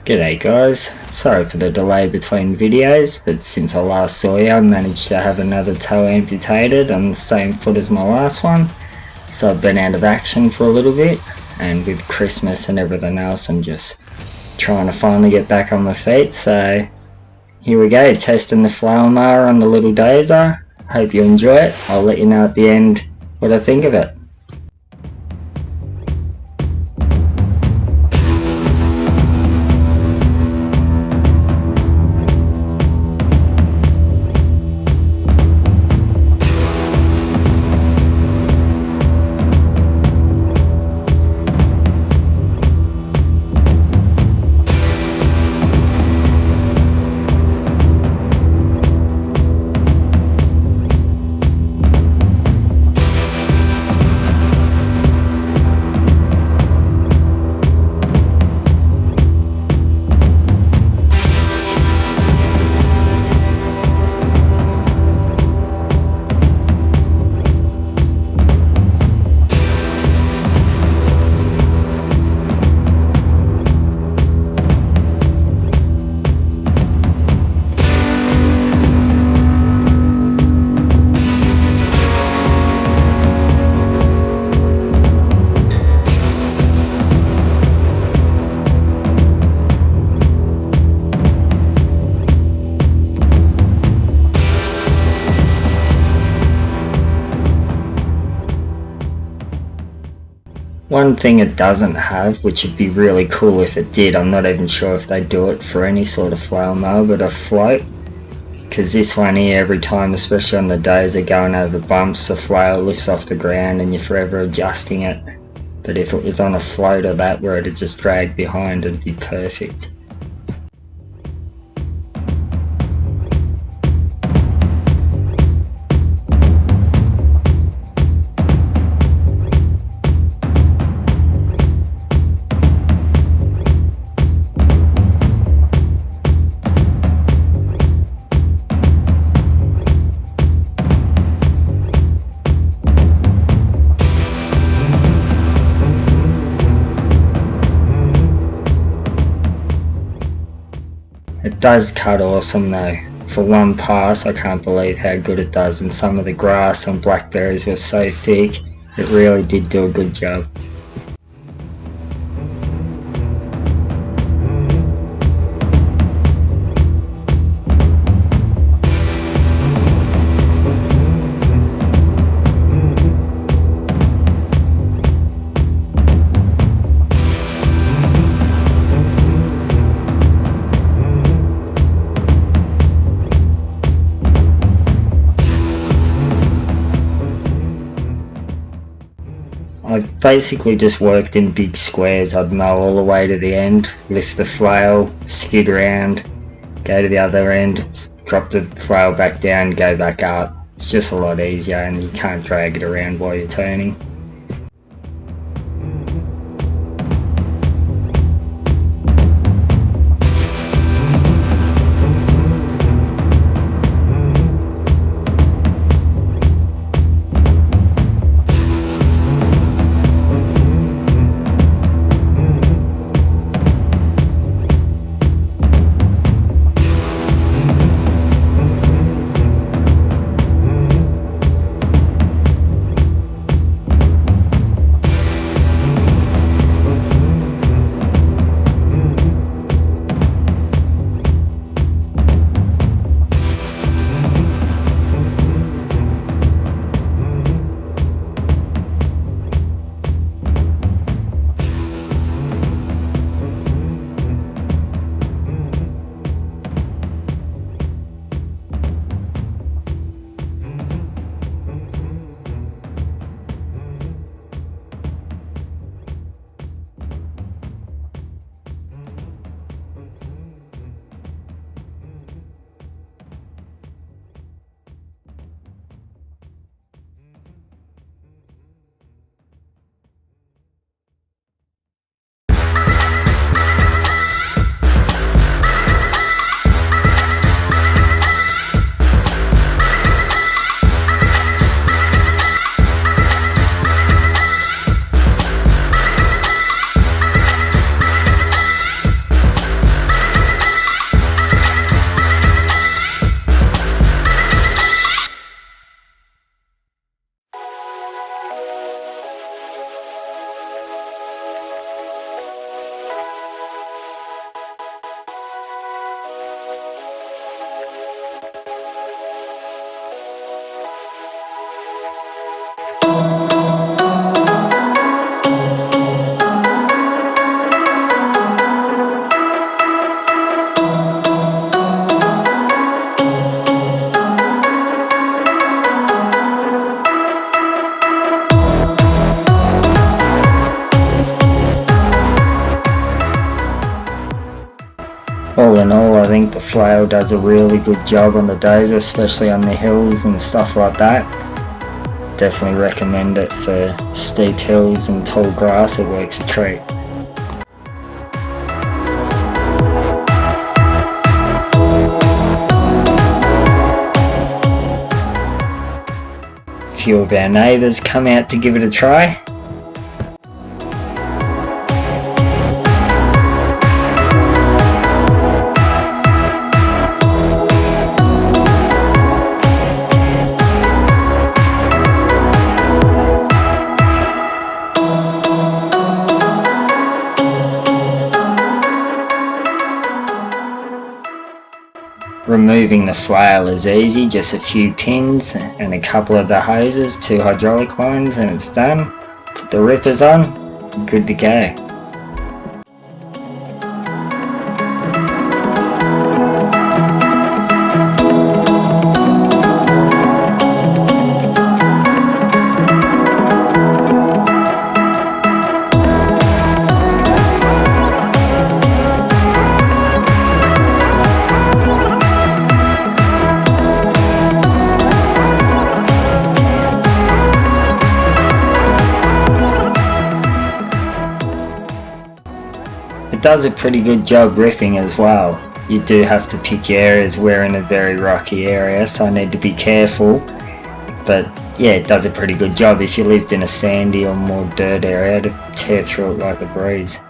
G'day guys, sorry for the delay between videos, but since I last saw you I managed to have another toe amputated on the same foot as my last one, so I've been out of action for a little bit, and with Christmas and everything else I'm just trying to finally get back on my feet. So here we go, testing the Flail Mower on the little dozer. Hope you enjoy it. I'll let you know at the end what I think of it. One thing it doesn't have, which would be really cool if it did, I'm not even sure if they do it for any sort of flail mower, but a float. Because this one here, every time, especially on the dozer going over bumps, the flail lifts off the ground and you're forever adjusting it. But if it was on a float or that where it'd just drag behind, it'd be perfect. It does cut awesome though. For one pass I can't believe how good it does, and some of the grass and blackberries were so thick, it really did do a good job. I basically just worked in big squares. I'd mow all the way to the end, lift the flail, skid around, go to the other end, drop the flail back down, go back up. It's just a lot easier and you can't drag it around while you're turning. think the flail does a really good job on the dozer, especially on the hills and stuff like that. Definitely recommend it for steep hills and tall grass, it works a treat. A few of our neighbours come out to give it a try. Removing the flail is easy, just a few pins and a couple of the hoses, 2 hydraulic lines, and it's done. Put the rippers on, good to go. It does a pretty good job ripping as well. You do have to pick your areas. We're in a very rocky area, so I need to be careful. But yeah, it does a pretty good job. If you lived in a sandy or more dirt area, to tear through it like a breeze.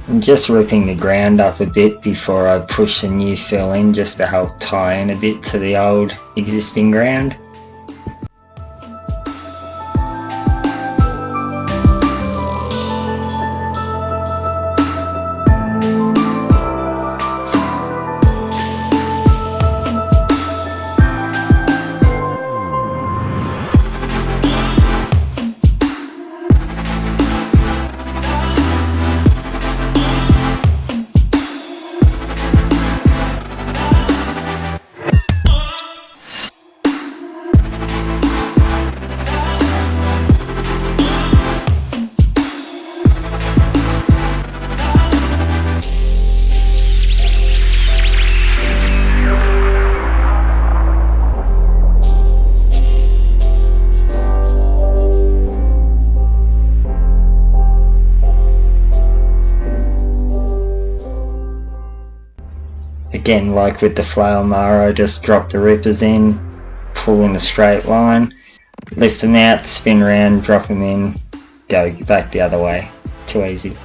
I'm just ripping the ground up a bit before I push the new fill in, just to help tie in a bit to the old existing ground. Again, like with the Flail Mower, I just drop the rippers in, pull in a straight line, lift them out, spin around, drop them in, go back the other way. Too easy.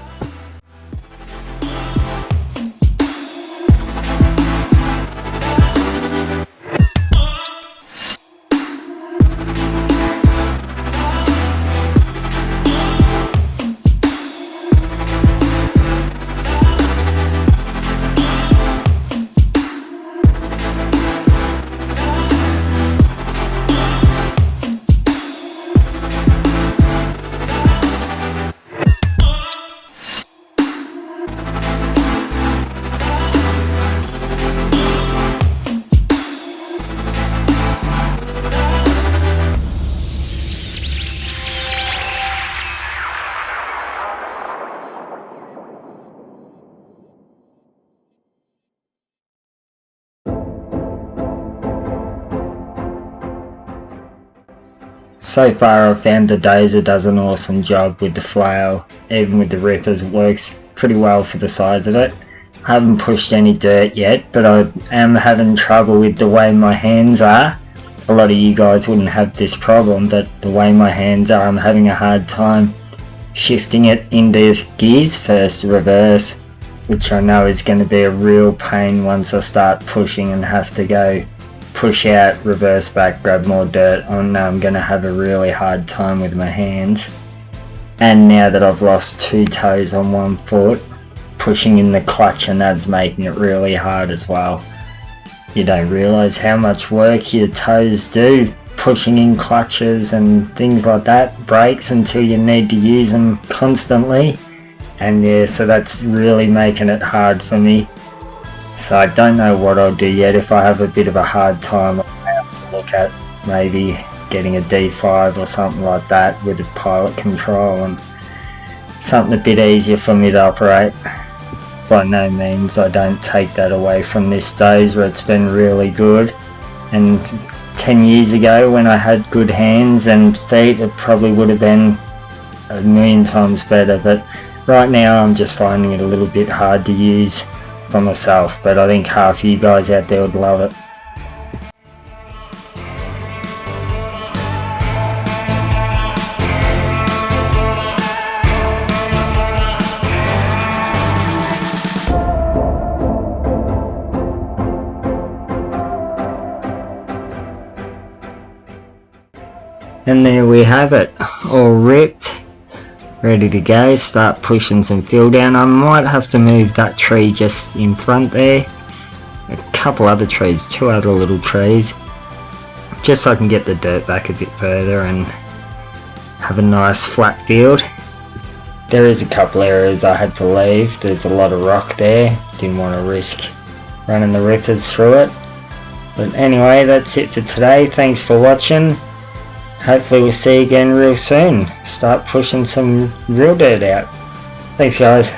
So far I've found the dozer does an awesome job with the flail, even with the rippers. It works pretty well for the size of it. I haven't pushed any dirt yet, but I am having trouble with the way my hands are. A lot of you guys wouldn't have this problem, but the way my hands are, I'm having a hard time shifting it into gears first, reverse, which I know is going to be a real pain once I start pushing and have to go push out, reverse back, grab more dirt. I know I'm going to have a really hard time with my hands. And now that I've lost 2 toes on 1 foot, pushing in the clutch and that's making it really hard as well. You don't realise how much work your toes do pushing in clutches and things like that, brakes, until you need to use them constantly. And yeah, so that's really making it hard for me. So I don't know what I'll do yet. If I have a bit of a hard time, I'll have to look at maybe getting a D5 or something like that with a pilot control and something a bit easier for me to operate. By no means I don't take that away from this dozer. It's been really good, and 10 years ago when I had good hands and feet, it probably would have been a million times better, but right now I'm just finding it a little bit hard to use for myself, but I think half of you guys out there would love it. And there we have it, all ripped, ready to go. Start pushing some fill down. I might have to move that tree just in front there, a couple other trees, 2 other little trees, just so I can get the dirt back a bit further and have a nice flat field. There is a couple areas I had to leave. There's a lot of rock there, didn't want to risk running the rippers through it. But anyway, that's it for today. Thanks for watching. Hopefully we'll see you again real soon. Start pushing some real dirt out. Thanks guys.